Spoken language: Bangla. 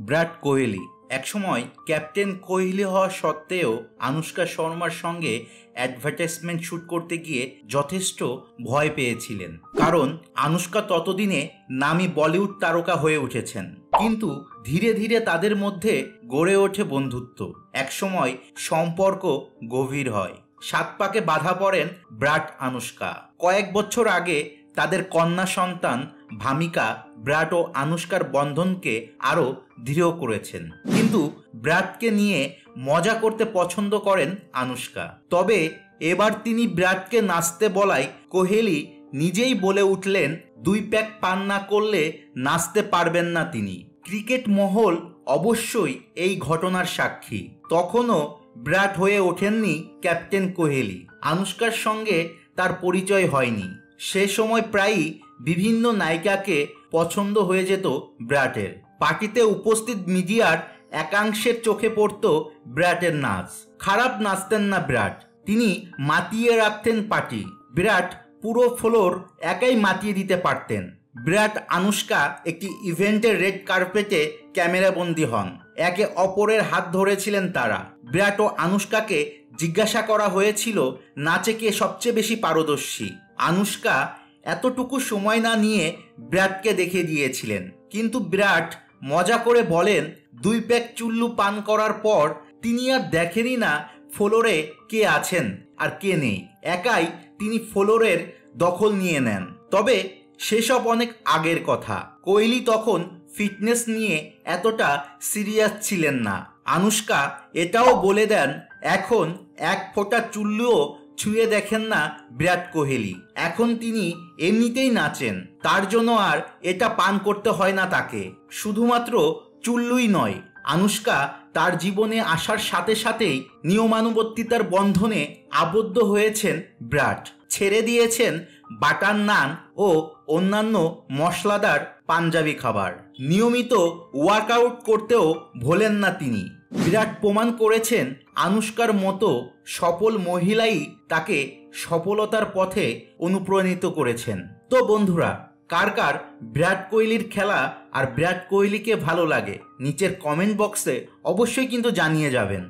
বিরাট কোহলি একসময় ক্যাপ্টেন কোহলি হওয়া সত্ত্বেও আনুশকা শর্মার সঙ্গে অ্যাডভার্টাইজমেন্ট শ্যুট করতে গিয়ে যথেষ্ট ভয় পেয়েছিলেন, কারণ আনুশকা ততদিনে নামী বলিউড তারকা হয়ে উঠেছেন। কিন্তু ধীরে ধীরে তাদের মধ্যে গড়ে ওঠে বন্ধুত্ব। একসময় সম্পর্ক গভীর হয়, সাত পাকে বাঁধা পড়েন বিরাট আনুশকা। কয়েক বছর আগে তাদের কন্যা সন্তান ভামিকা বিরাট ও আনুশকার বন্ধনকে আরও দৃঢ় করেছেন। কিন্তু বিরাটকে নিয়ে মজা করতে পছন্দ করেন আনুশকা। তবে এবার তিনি বিরাটকে নাচতে বলায় কোহলি নিজেই বলে উঠলেন, 2 প্যাক পান না করলে নাচতে পারবেন না তিনি। ক্রিকেট মহল অবশ্যই এই ঘটনার সাক্ষী। তখনও বিরাট হয়ে ওঠেননি ক্যাপ্টেন কোহলি। আনুশকার সঙ্গে তার পরিচয় হয়নি। সে সময় প্রায়ই বিভিন্ন নায়িকাকে পছন্দ হয়ে যেত বিরাটের। পার্টিতে উপস্থিত মিডিয়ার একাংশের চোখে পড়ত বিরাটের নাচ। খারাপ নাচতেন না বিরাট, তিনি মাতিয়ে রাখতেন পার্টি। বিরাট পুরো ফ্লোর একাই মাতিয়ে দিতে পারতেন। বিরাট আনুশকা একটি ইভেন্টের রেড কার্পেটে ক্যামেরাবন্দি হন। একে অপরের হাত ধরেছিলেন তারা। বিরাট ও আনুশকাকে জিজ্ঞাসা করা হয়েছিল নাচে কে সবচেয়ে বেশি পারদর্শী। আনুশকা এতটুকু সময় না নিয়ে বিরাটকে দেখিয়ে দিয়েছিলেন। কিন্তু বিরাট মজা করে বলেন, 2 প্যাক চুল্লু পান করার পর তিনি আর দেখেনই না ফ্লোরে কে আছেন আর কে নেই। একাই তিনি ফ্লোরের দখল নিয়ে নেন। তবে সেসব অনেক আগের কথা। কোহলি তখন ফিটনেস নিয়ে এতটা সিরিয়াস ছিলেন না। আনুশকা এটাও বলে দেন, এখন 1 ফোঁটা চুল্লুও ছুঁয়ে দেখেন না বিরাট কোহলি। এখন তিনি এমনিতেই নাচেন, তার জন্য আর এটা পান করতে হয় না তাকে। শুধুমাত্র চুল্লুই নয়, আনুশকা তার জীবনে আসার সাথে সাথেই নিয়মানুবর্তিতার বন্ধনে আবদ্ধ হয়েছেন বিরাট। ছেড়ে দিয়েছেন বাটার নান ও অন্যান্য মশলাদার পাঞ্জাবি খাবার। নিয়মিত ওয়ার্কআউট করতেও ভোলেন না তিনি। বিরাট প্রমাণ করেছেন আনুশকার মতো সফল মহিলাই তাকে সফলতার পথে অনুপ্রাণিত করেছেন। তো বন্ধুরা, কার কার বিরাট কোহলির খেলা আর বিরাট কোহলিকে ভালো লাগে নিচের কমেন্ট বক্সে অবশ্যই কিন্তু জানিয়ে যাবেন।